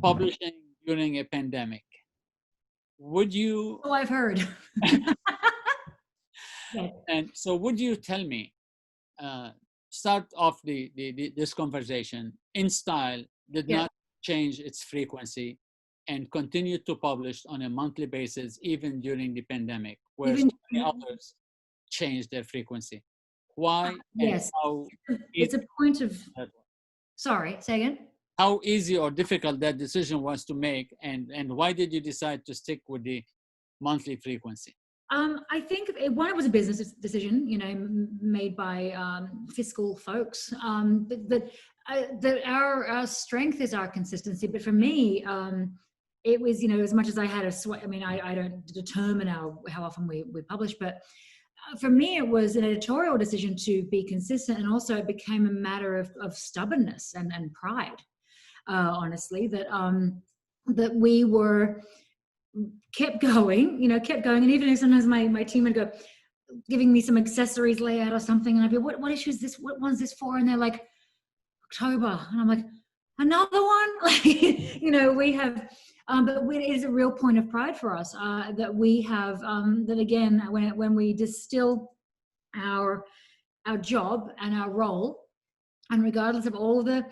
publishing during a pandemic. Would you, Oh, I've heard. Yeah. and so would you tell me, uh, start off this conversation, InStyle did Yeah. not change its frequency and continued to publish on a monthly basis even during the pandemic, where so Even many others changed their frequency. Why and yes, how it's easy a point of. that was? Sorry, say again. How easy or difficult that decision was to make, and why did you decide to stick with the monthly frequency? I think one, it was a business decision, you know, made by fiscal folks. That our strength is our consistency. But for me, it was, you know, as much as I had a sweat. I mean, I don't determine how often we publish, but for me, it was an editorial decision to be consistent, and also it became a matter of stubbornness and pride. Honestly, that we were kept going, you know, kept going. And even if sometimes my team would go giving me some accessories layout or something, and I'd be, what issue is this? What one's this for? And they're like, October. And I'm like, another one? Like, you know, we have, but it is a real point of pride for us that we have, that again, when we distill our job and our role, and regardless of all the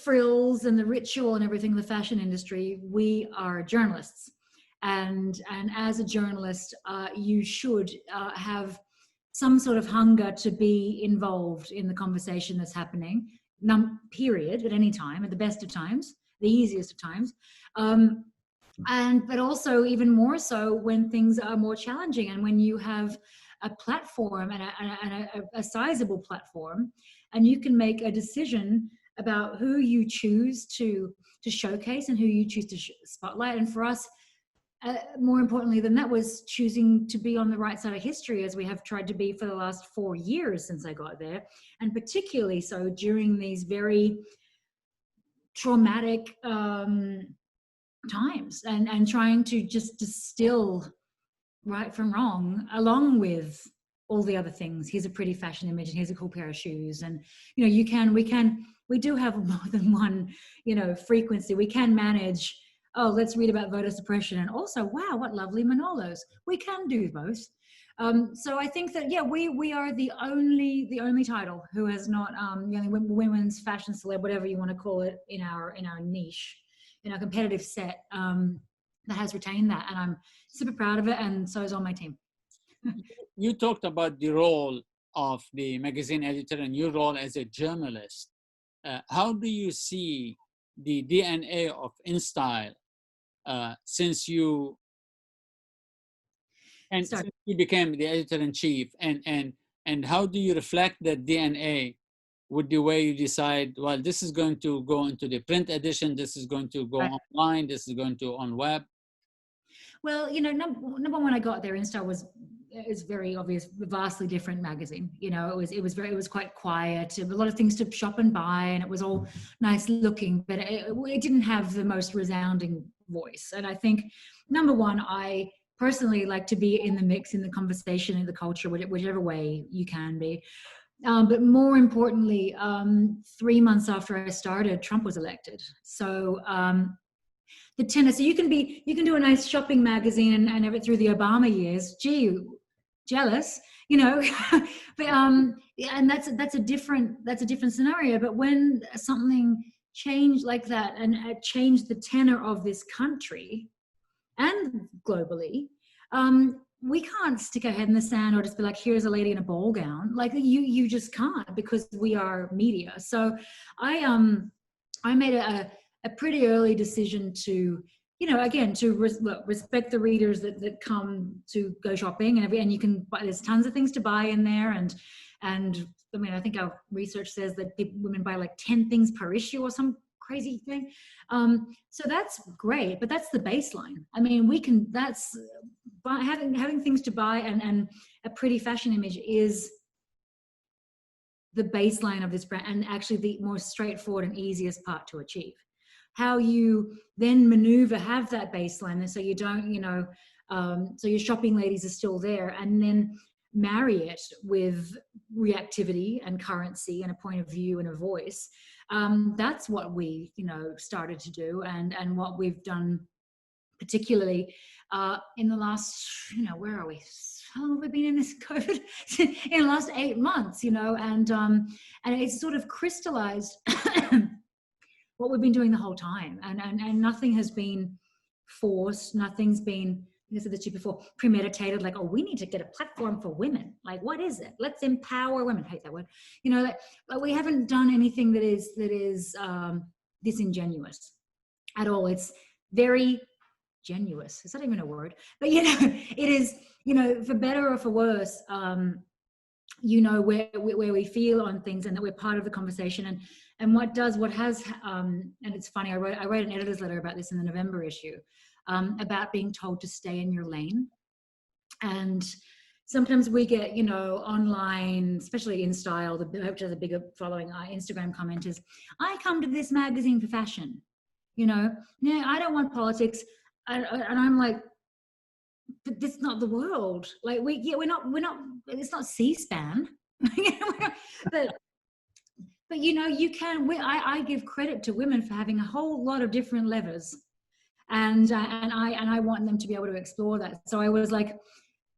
frills and the ritual and everything in the fashion industry, we are journalists. And as a journalist, you should have some sort of hunger to be involved in the conversation that's happening, period, at any time, at the best of times, the easiest of times. But also even more so when things are more challenging, and when you have a platform and a sizable platform, and you can make a decision about who you choose to showcase and who you choose to spotlight. And for us, more importantly than that, was choosing to be on the right side of history, as we have tried to be for the last 4 years since I got there, and particularly so during these very traumatic times, and trying to just distill right from wrong, along with all the other things. Here's a pretty fashion image, and here's a cool pair of shoes. And you know, we do have more than one, you know, frequency. We can manage, oh, let's read about voter suppression, and also, wow, what lovely Manolos. We can do both. So I think that, yeah, we are the only title who has not, you know, women's fashion celeb, whatever you want to call it, in our niche, in our competitive set, that has retained that. And I'm super proud of it, and so is all my team. You talked about the role of the magazine editor and your role as a journalist. How do you see the DNA of InStyle since you since you became the editor-in-chief, and how do you reflect that DNA with the way you decide, well, this is going to go into the print edition, this is going to go online, this is going to on web? Well, you know, number one, I got there, InStyle is very obvious, vastly different magazine. You know, it was quite quiet, a lot of things to shop and buy, and it was all nice looking, but it didn't have the most resounding voice. And I think, number one, I personally like to be in the mix, in the conversation, in the culture, whichever way you can be. But more importantly, 3 months after I started, Trump was elected. So the tenor, so you can do a nice shopping magazine and have it through the Obama years. Gee, jealous, you know. But and that's a different scenario. But when something changed like that, and it changed the tenor of this country and globally, we can't stick our head in the sand or just be like, here's a lady in a ball gown. Like, you just can't, because we are media. So I made a pretty early decision to, you know, again, to respect the readers that come to go shopping, and you can buy, there's tons of things to buy in there, and I mean, I think our research says that women buy like 10 things per issue or some crazy thing. So that's great, but that's the baseline. I mean, that's having things to buy, and a pretty fashion image is the baseline of this brand, and actually the more straightforward and easiest part to achieve. How you then maneuver, have that baseline, and so you don't, you know, so your shopping ladies are still there, and then marry it with reactivity and currency and a point of view and a voice. That's what we, started to do, and what we've done, particularly in the last, where are we? How long have we been in this COVID? In the last 8 months, and it's sort of crystallized what we've been doing the whole time, and nothing has been forced. Nothing's been, I said this to you before, premeditated. Like, oh, we need to get a platform for women. Like, what is it? Let's empower women. I hate that word. Like we haven't done anything that is disingenuous at all. It's very genuous. Is that even a word? But it is. For better or for worse. Where we feel on things, and that we're part of the conversation, and what has and it's funny, I wrote an editor's letter about this in the November issue, about being told to stay in your lane. And sometimes we get, online, especially InStyle, which has a bigger following, Instagram commenters, I come to this magazine for fashion, I don't want politics. And I'm like, but that's not the world. Like we're not, it's not C-SPAN. but you can, I give credit to women for having a whole lot of different levers. And I want them to be able to explore that. So I was like,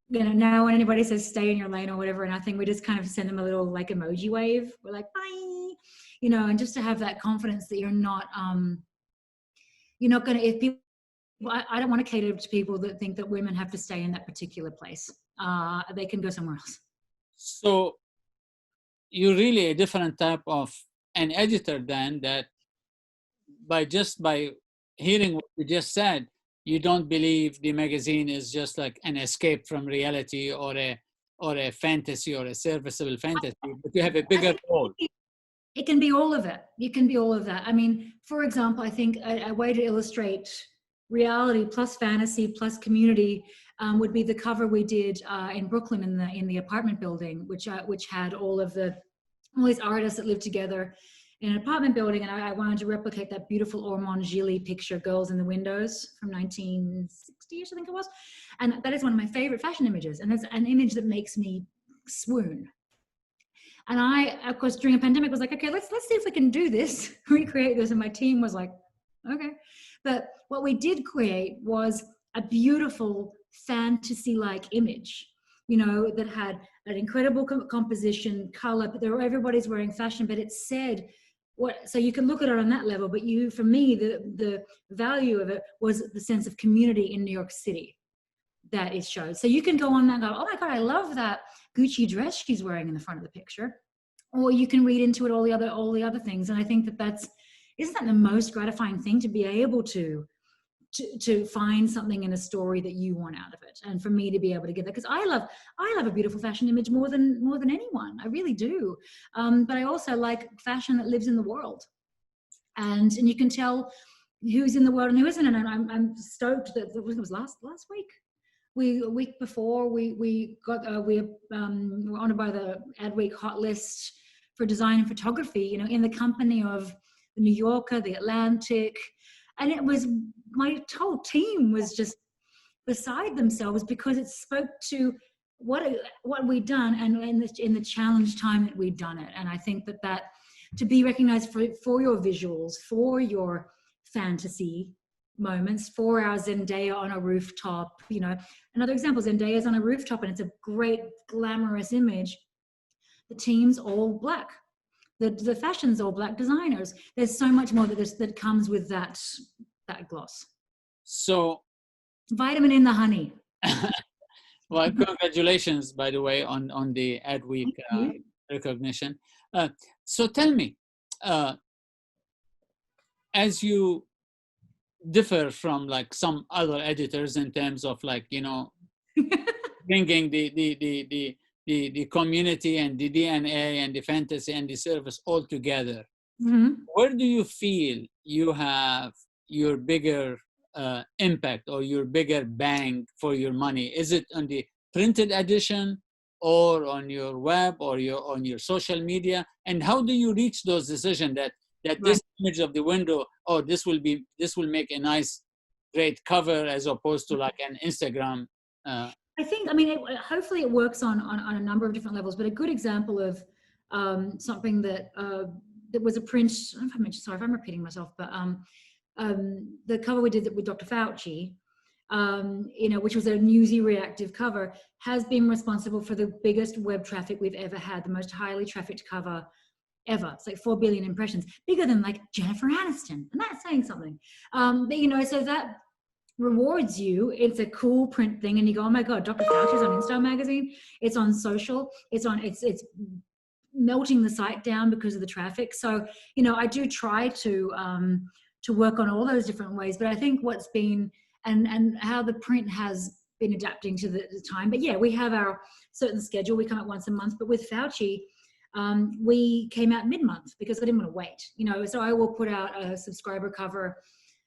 now when anybody says stay in your lane or whatever, and I think we just kind of send them a little like emoji wave. We're like, bye, and just to have that confidence that you're not going to, if people, I don't want to cater to people that think that women have to stay in that particular place. They can go somewhere else. So you're really a different type of an editor then, that by hearing what you just said, you don't believe the magazine is just like an escape from reality, or a fantasy, or a serviceable fantasy, but you have a bigger role. It can be all of it. It can be all of that. I mean, for example, I think a way to illustrate reality plus fantasy plus community would be the cover we did in Brooklyn in the apartment building, which had all these artists that lived together in an apartment building, and I wanted to replicate that beautiful Ormond Gilly picture, Girls in the Windows, from 1960-ish, I think it was. And that is one of my favorite fashion images, and it's an image that makes me swoon. And I, of course, during a pandemic was like, okay, let's see if we can do this, recreate this. And my team was like, okay. But what we did create was a beautiful fantasy-like image, that had an incredible composition, color, but everybody's wearing fashion, but it said so you can look at it on that level, but for me, the value of it was the sense of community in New York City that it showed. So you can go on that and go, oh my God, I love that Gucci dress she's wearing in the front of the picture. Or you can read into it all the other things. And I think isn't that the most gratifying thing, to be able to find something in a story that you want out of it, and for me to be able to get that, because I love a beautiful fashion image more than anyone. I really do. But I also like fashion that lives in the world, and you can tell who's in the world and who isn't. And I'm stoked that it was last week. A week before we got we were honored by the Adweek hot list for design and photography. In the company of the New Yorker, the Atlantic. And it was, my whole team was just beside themselves, because it spoke to what we'd done, and in the challenge time that we'd done it. And I think that to be recognized for your visuals, for your fantasy moments, for our Zendaya on a rooftop, another example, Zendaya's on a rooftop, and it's a great glamorous image. The team's all Black. The fashion's all Black designers. There's so much more that comes with that gloss. So, vitamin in the honey. Well, congratulations, by the way, on the Adweek recognition. So tell me, as you differ from like some other editors in terms of like, bringing the community and the DNA and the fantasy and the service all together. Mm-hmm. Where do you feel you have your bigger impact or your bigger bang for your money? Is it on the printed edition, or on your web, or on your social media? And how do you reach those decisions that right. This image of the window, this will make a nice, great cover, as opposed to like an Instagram? I think, hopefully it works on a number of different levels, but a good example of something that that was a print. I don't know if I mentioned, sorry if I'm repeating myself, but the cover we did with Dr. Fauci, which was a newsy reactive cover, has been responsible for the biggest web traffic we've ever had, the most highly trafficked cover ever. It's like 4 billion impressions, bigger than like Jennifer Aniston, and that's saying something. But so that rewards you. It's a cool print thing, and you go, oh my god, Dr. Fauci's on InStyle magazine. It's on social. It's melting the site down because of the traffic. So I do try to work on all those different ways. But I think what's been and how the print has been adapting to the time. But yeah, we have our certain schedule. We come out once a month. But with Fauci, we came out mid-month because I didn't want to wait. So I will put out a subscriber cover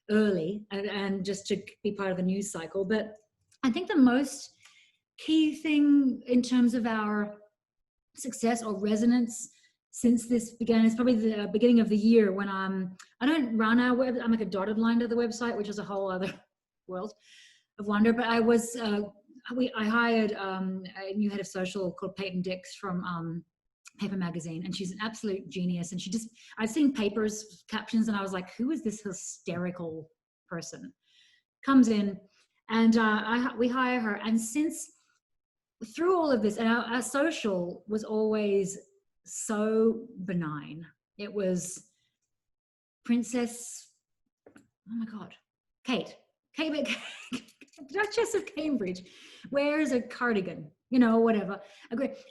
early and just to be part of the news cycle. But I think the most key thing in terms of our success or resonance since this began is probably the beginning of the year when I don't run our web. I'm like a dotted line to the website, which is a whole other world of wonder. But I was I hired a new head of social called Peyton Dix from Paper Magazine, and she's an absolute genius. And I've seen Paper's captions, and I was like, who is this hysterical person? Comes in, and we hire her. And since through all of this, and our social was always so benign. It was Princess, oh my God, Kate, Duchess of Cambridge wears a cardigan, whatever.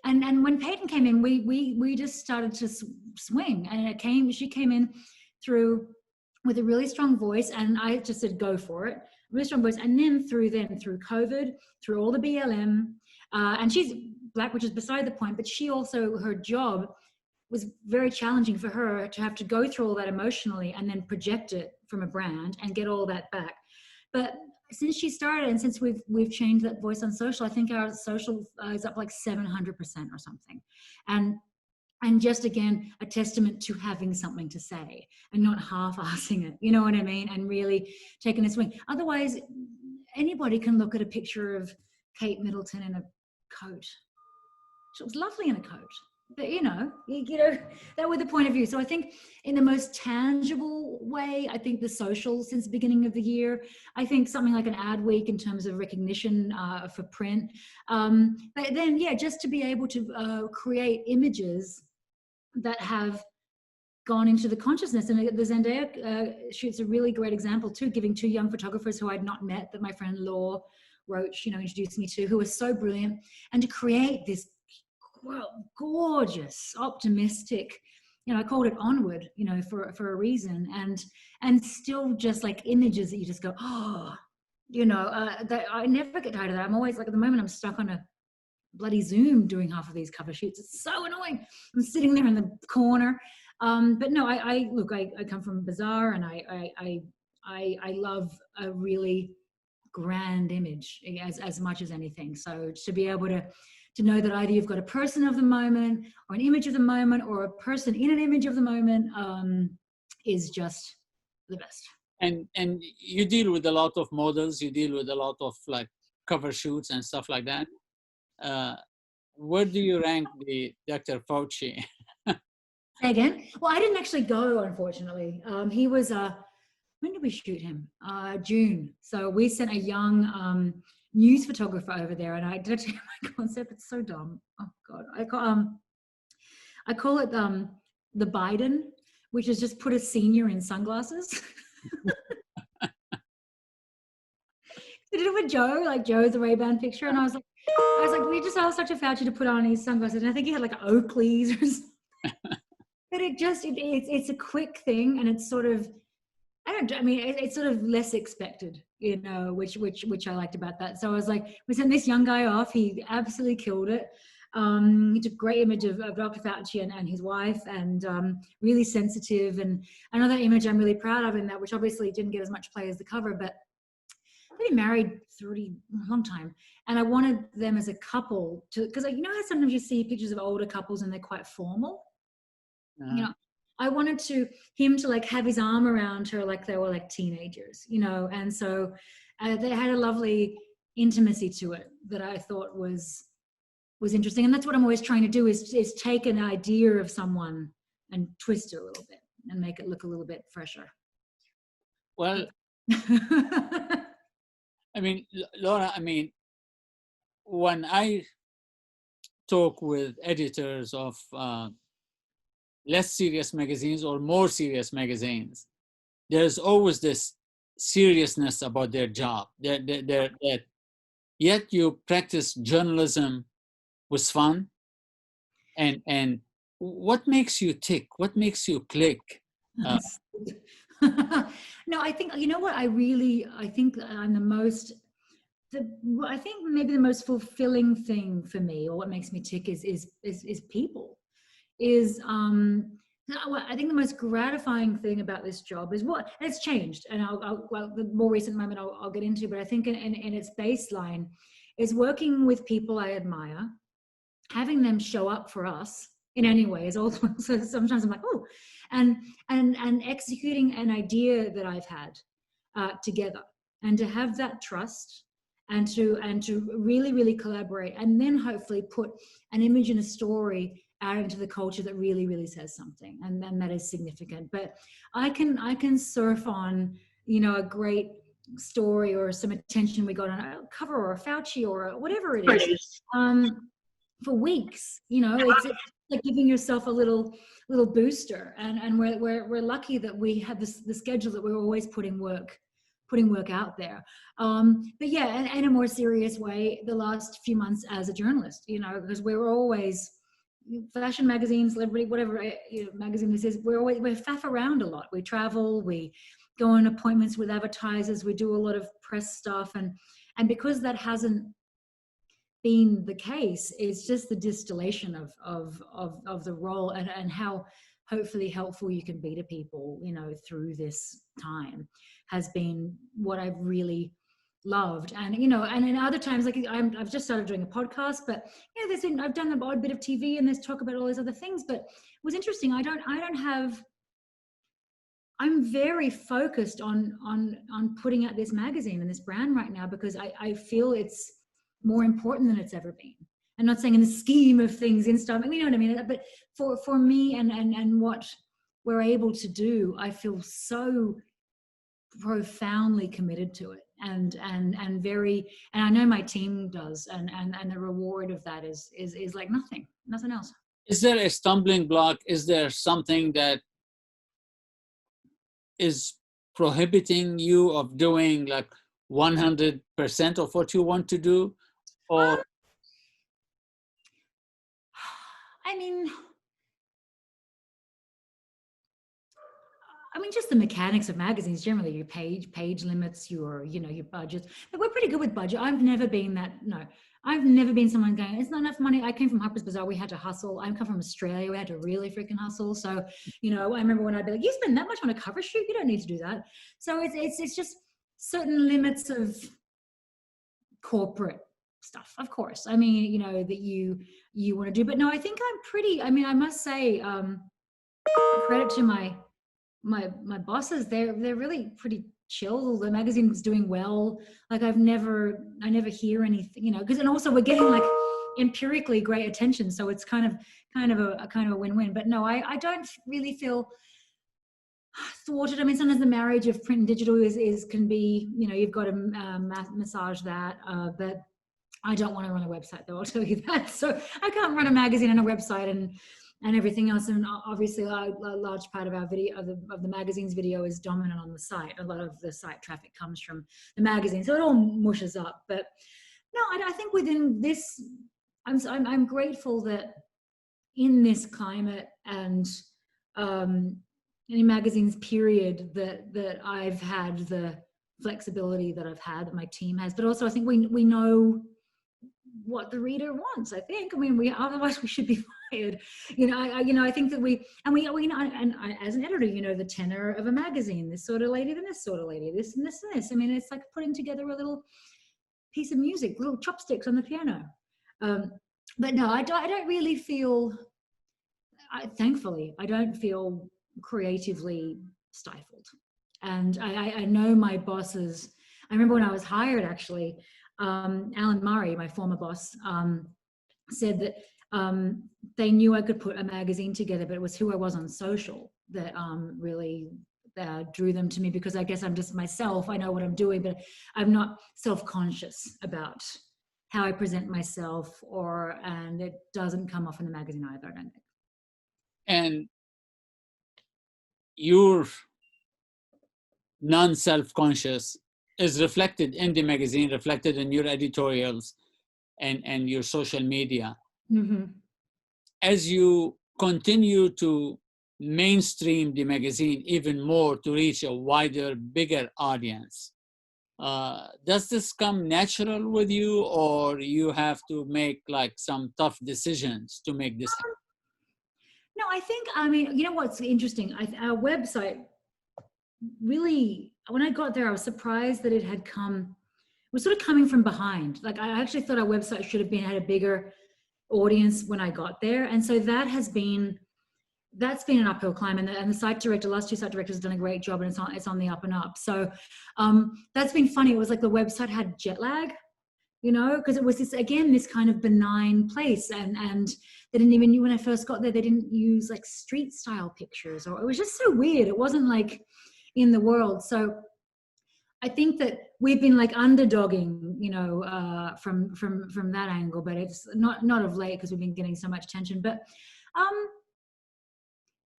And when Peyton came in, we just started to swing, and she came in with a really strong voice, and I just said, go for it. Really strong voice. And then through COVID, through all the BLM, and she's Black, which is beside the point, but her job was very challenging for her to have to go through all that emotionally and then project it from a brand and get all that back. But since she started and since we've changed that voice on social, I think our social is up like 700% or something. And just again, a testament to having something to say and not half-assing it, you know what I mean? And really taking a swing. Otherwise, anybody can look at a picture of Kate Middleton in a coat. She was lovely in a coat, but that was the point of view. So I think in the most tangible way, I think the social since the beginning of the year, I think something like an ad week in terms of recognition for print. But then, yeah, just to be able to create images that have gone into the consciousness. And the Zendaya shoot's a really great example too, giving two young photographers who I'd not met, that my friend Law Roach, introduced me to, who was so brilliant, and to create this gorgeous, optimistic, I called it Onward, for a reason, and still just like images that you just go, oh, that I never get tired of that. I'm always like, at the moment I'm stuck on a bloody Zoom doing half of these cover shoots. It's so annoying. I'm sitting there in the corner. But no, I come from Bazaar, and I love a really grand image as much as anything. So to be able to know that either you've got a person of the moment or an image of the moment or a person in an image of the moment is just the best. And you deal with a lot of models, you deal with a lot of like cover shoots and stuff like that. Where do you rank the Dr. Fauci? Say again? Well, I didn't actually go, unfortunately. He was when did we shoot him? June. So we sent a young news photographer over there, and I did actually my concept. It's so dumb. Oh God, I call it the Biden, which is just put a senior in sunglasses. I did it with Joe, like Joe's the Ray-Ban picture, and I was like, we just asked Dr. Fauci to put on his sunglasses, and I think he had like Oakleys or something. But it's a quick thing, and it's sort of, it's sort of less expected, which I liked about that. So I was like, we sent this young guy off. He absolutely killed it. He took a great image of Dr. Fauci and his wife, and really sensitive. And another image I'm really proud of in that, which obviously didn't get as much play as the cover, but they've been married a long time. And I wanted them as a couple because how sometimes you see pictures of older couples and they're quite formal. I wanted him to like have his arm around her like they were like teenagers, and so they had a lovely intimacy to it that I thought was interesting. And that's what I'm always trying to do is take an idea of someone and twist it a little bit and make it look a little bit fresher. Well, I mean, Laura, I mean, when I talk with editors of less serious magazines or more serious magazines, there's always this seriousness about their job. Yet you practice journalism with fun. And what makes you tick? What makes you click? No, I think, you know what, I think I'm I think maybe the most fulfilling thing for me, or what makes me tick, is people. I think the most gratifying thing about this job is what it's changed, and well, the more recent moment I'll get into, but I think in its baseline is working with people I admire, having them show up for us in any way is also, so sometimes I'm like, oh, and executing an idea that I've had together, and to have that trust, and to really, really collaborate, and then hopefully put an image and a story out into the culture that really, really says something, and then that is significant. But I can surf on, you know, a great story or some attention we got on a cover or a Fauci or whatever it is, for weeks. You know, it's like giving yourself a little booster, and we're lucky that we have the schedule that we're always putting work out there. But yeah, and in a more serious way, the last few months as a journalist, you know, because we're always fashion magazine, celebrity, whatever, you know, magazine this is, we faff around a lot. We travel, we go on appointments with advertisers, we do a lot of press stuff, and because that hasn't been the case, it's just the distillation of the role, and how hopefully helpful you can be to people, you know, through this time, has been what I've really loved. And, you know, and in other times, like I've just started doing a podcast, but you know, I've done an odd bit of TV, and there's talk about all these other things. But it was interesting. I'm very focused on putting out this magazine and this brand right now, because I feel it's more important than it's ever been. I'm not saying in the scheme of things, InStyle, you know what I mean? But for me and what we're able to do, I feel so profoundly committed to it, and I know my team does, and the reward of that is like nothing else. Is there a stumbling block? Is there something that is prohibiting you of doing like 100% of what you want to do? Or I mean, just the mechanics of magazines generally, your page limits, your budgets. But we're pretty good with budget. I've never been someone going, it's not enough money. I came from Harper's Bazaar. We had to hustle. I come from Australia. We had to really freaking hustle. So, you know, I remember when I'd be like, you spend that much on a cover shoot? You don't need to do that. So it's just certain limits of corporate stuff, of course. I mean, you know, that you want to do. But no, I think I must say, credit to my bosses, they're really pretty chill. The magazine's doing well. Like I never hear anything, you know, because, and also we're getting like empirically great attention, so it's kind of a win-win. But no, I don't really feel thwarted. I mean, sometimes the marriage of print and digital can be, you know, you've got to massage that, but I don't want to run a website, though, I'll tell you that. So I can't run a magazine and a website and everything else. And obviously a large part of our video, of the magazine's video, is dominant on the site. A lot of the site traffic comes from the magazine, so it all mushes up. But no, I think within this, I'm grateful that in this climate and in magazines period, that I've had the flexibility that I've had, that my team has. But also I think we know what the reader wants. I mean, otherwise we should be fired. You know, I think that we as an editor, you know, the tenor of a magazine, this sort of lady, then this sort of lady, this and this and this. I mean, it's like putting together a little piece of music, little chopsticks on the piano. But no, I don't really feel, thankfully, I don't feel creatively stifled. And I know my bosses. I remember when I was hired, actually, Alan Murray, my former boss, said that they knew I could put a magazine together, but it was who I was on social that really drew them to me, because I guess I'm just myself. I know what I'm doing, but I'm not self-conscious about how I present myself, and it doesn't come off in the magazine either, I don't think. And your non-self-conscious is reflected in the magazine, reflected in your editorials and your social media. Mm-hmm. As you continue to mainstream the magazine even more to reach a wider, bigger audience, does this come natural with you, or you have to make like some tough decisions to make this happen? No, I think, I mean, you know what's interesting? Our website really, when I got there, I was surprised that it had come, was sort of coming from behind. Like, I actually thought our website should have had a bigger audience when I got there. And so that's been an uphill climb, and the site director, last two site directors, have done a great job, and it's on the up and up. So that's been funny. It was like the website had jet lag, you know, because it was this kind of benign place, and they didn't even, when I first got there, they didn't use like street style pictures, or it was just so weird. It wasn't like in the world. So I think that we've been like underdogging, you know, from that angle, but it's not of late because we've been getting so much attention. But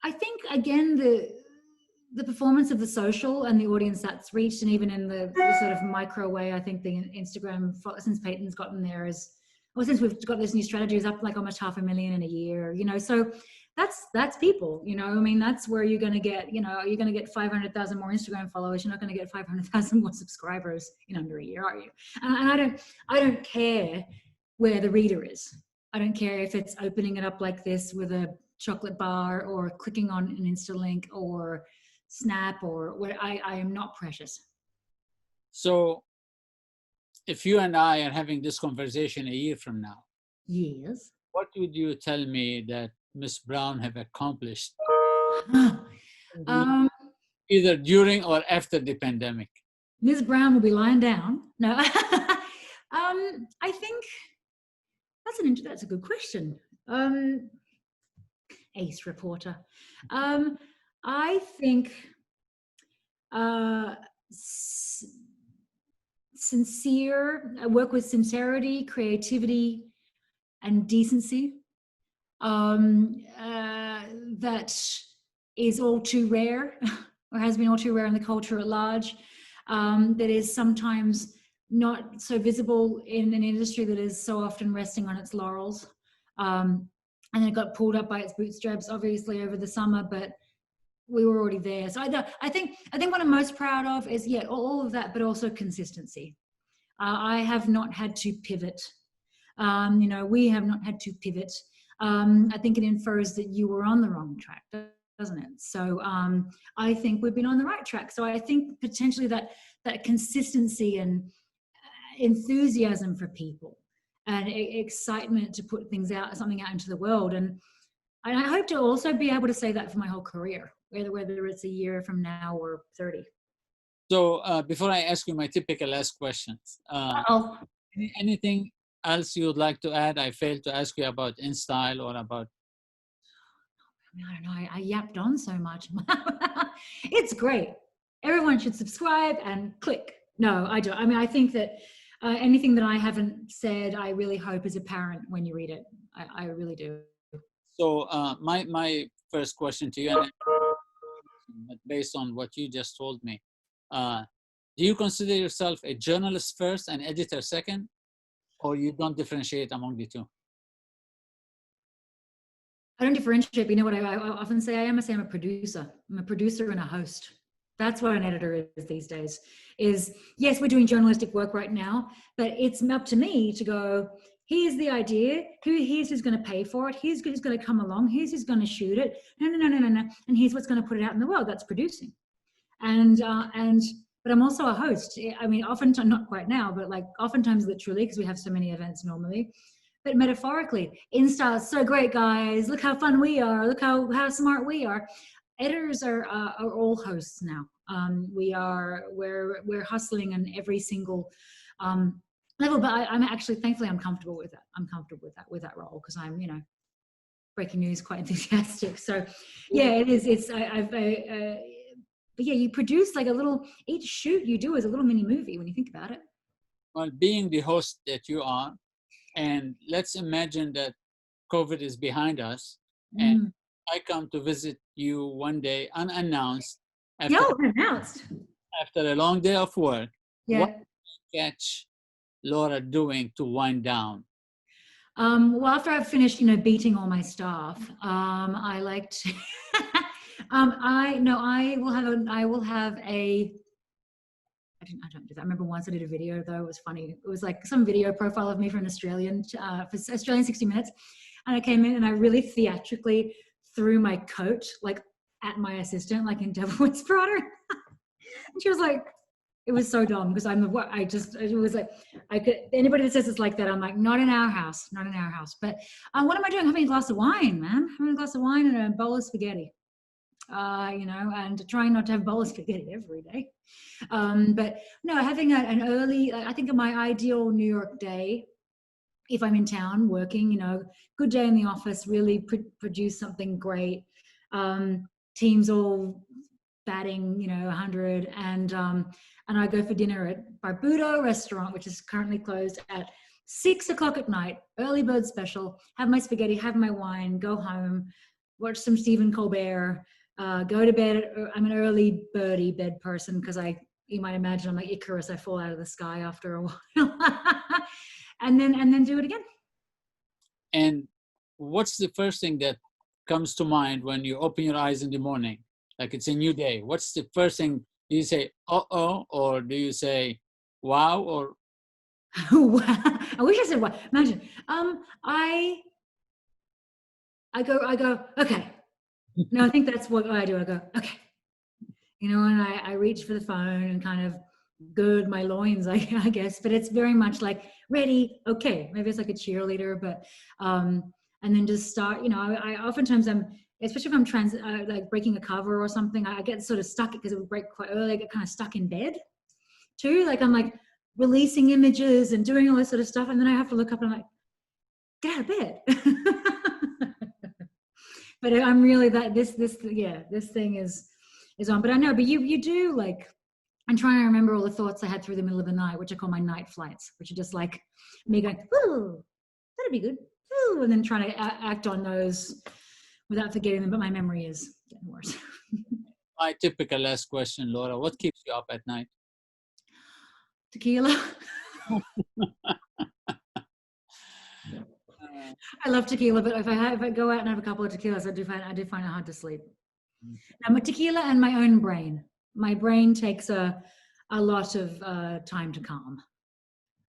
I think again the performance of the social and the audience that's reached, and even in the sort of micro way, I think the Instagram, since Peyton's gotten there, since we've got this new strategy, is up like almost 500,000 in a year, you know. So that's people, you know. I mean, that's where you're going to get, you know, you're going to get 500,000 more Instagram followers. You're not going to get 500,000 more subscribers in under a year, are you? And I don't care where the reader is. I don't care if it's opening it up like this with a chocolate bar, or clicking on an Insta link, or Snap, or what. I am not precious. So if you and I are having this conversation a year from now, Yes. what would you tell me that Miss Brown have accomplished um, either during or after the pandemic? Ms. Brown will be lying down. No. I think that's a good question. Ace reporter. I think I work with sincerity, creativity, and decency. That is all too rare, or has been all too rare in the culture at large. That is sometimes not so visible in an industry that is so often resting on its laurels. And it got pulled up by its bootstraps, obviously, over the summer, but we were already there. So I think what I'm most proud of is, yeah, all of that, but also consistency. I have not had to pivot. You know, we have not had to pivot. I think it infers that you were on the wrong track, doesn't it? So I think we've been on the right track. So I think potentially that consistency and enthusiasm for people, and excitement to put something out into the world. And I hope to also be able to say that for my whole career, whether it's a year from now or 30. So before I ask you my typical last questions, anything else you would like to add? I failed to ask you about InStyle or about. I don't know. I yapped on so much. It's great. Everyone should subscribe and click. No, I don't. I mean, I think that anything that I haven't said, I really hope is apparent when you read it. I really do. So my first question to you, and based on what you just told me, do you consider yourself a journalist first and editor second, or you don't differentiate among the two? I don't differentiate. But you know what I often say I am? I say I'm a producer. I'm a producer and a host. That's what an editor is these days. Is, yes, we're doing journalistic work right now, but it's up to me to go, here's the idea, here's who's going to pay for it, here's who's going to come along, here's who's going to shoot it, no, and here's what's going to put it out in the world. That's producing. And but I'm also a host. I mean, oftentimes, not quite now, but like oftentimes literally, because we have so many events normally, but metaphorically. InStyle is so great, guys. Look how fun we are. Look how smart we are. Editors are all hosts now. We're hustling in every single level, but I'm actually, thankfully, I'm comfortable with that. I'm comfortable with that role because I'm, breaking news quite enthusiastic. So yeah, it is. It's but yeah, you produce like a little, each shoot you do is a little mini movie when you think about it. Well, being the host that you are, and let's imagine that COVID is behind us, and Mm. I come to visit you one day unannounced after Yeah, announced. after a long day of work. What Yeah. catch Laura doing to wind down? Well, after I've finished, beating all my staff, I like to. I will have a. I don't do that. I remember once I did a video though. It was funny. It was like some video profile of me for an Australian, for Australian 60 Minutes, and I came in and I really theatrically threw my coat like at my assistant, like in Devil Wears Prada, and she was like, it was so dumb because it was like, anybody that says it's like that, I'm like, not in our house, not in our house. But what am I doing? Having a glass of wine, man. Having a glass of wine and a bowl of spaghetti, and trying not to have a bowl of spaghetti every day. But no, having an early, I think of my ideal New York day, if I'm in town working, good day in the office, really produce something great. Teams all batting, 100, and I go for dinner at Barbudo restaurant, which is currently closed at 6 o'clock at night, early bird special, have my spaghetti, have my wine, go home, watch some Stephen Colbert, go to bed. I'm an early birdie bed person because you might imagine I'm like Icarus, I fall out of the sky after a while. and then do it again. And what's the first thing that comes to mind when you open your eyes in the morning? Like it's a new day. What's the first thing? Do you say, uh-oh, or do you say, wow, or? I wish I said wow. Imagine. I go, okay. No, I think that's what I do. I go, okay. And I reach for the phone and kind of gird my loins, I guess, but it's very much like ready, okay. Maybe it's like a cheerleader, but and then just start. I oftentimes especially if I'm like breaking a cover or something, I get sort of stuck because it would break quite early. I get kind of stuck in bed too. Like I'm like releasing images and doing all this sort of stuff, and then I have to look up and I'm like, get out of bed. But I'm really this thing is on. But I know, but you do like. I'm trying to remember all the thoughts I had through the middle of the night, which I call my night flights, which are just like me going, "Ooh, that'd be good," ooh, and then trying to act on those without forgetting them. But my memory is getting worse. My typical last question, Laura, what keeps you up at night? Tequila. I love tequila, but if I go out and have a couple of tequilas, I do find it hard to sleep. Now, my tequila and my own brain. My brain takes a lot of time to calm,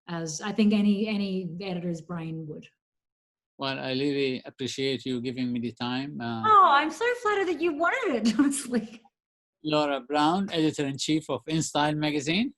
as I think any editor's brain would. Well, I really appreciate you giving me the time. Oh, I'm so flattered that you wanted it, honestly. Laura Brown, editor-in-chief of InStyle magazine.